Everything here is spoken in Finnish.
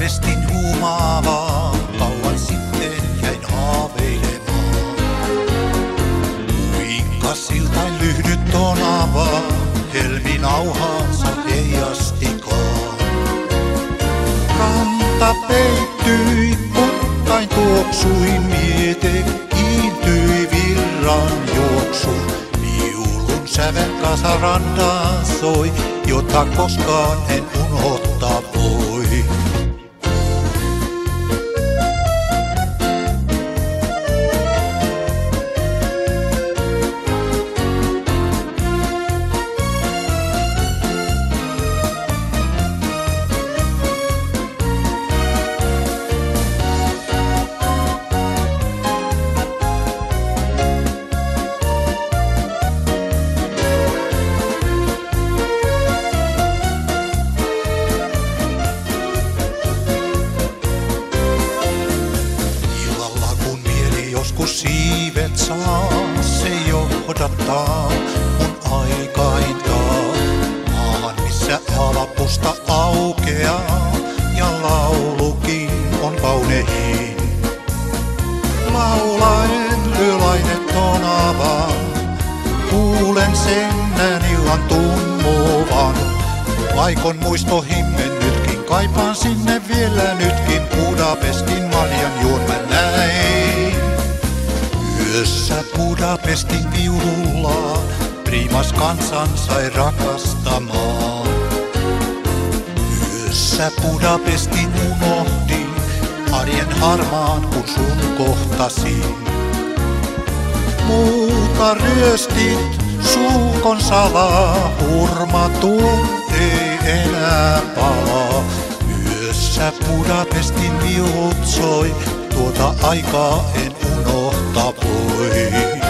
Budapestin huumaavaa, kauan sitten jäin haaveilemaan. Kuinka siltain lyhdyt tonavaa, helminauhaansa heijastikaan. Ranta peittyi, putkain tuoksui, miete kiintyi virran juoksuun. Viulun sävel kasarandaan soi, jota koskaan en unohtaa voi. Joskus siivet saa, se johdattaa mun aikaintaan. Maahan missä alapusta aukeaa ja laulukin on kaunein. Laulaen yölainen tonava, kuulen sen illan tummuvan. Laikon muistoihin nytkin, kaipaan sinne vielä nytkin. Budapestin maljanjuon mä näin. Yössä Budapestin viululla primas kansan sai rakastamaan. Yössä Budapestin unohdin, arjen harmaan kun sun kohtasin. Muuta ryöstit suukon salaa, hurmatuun ei enää palaa. Yössä Budapestin viulut soi, tuota aikaa en unohta voi.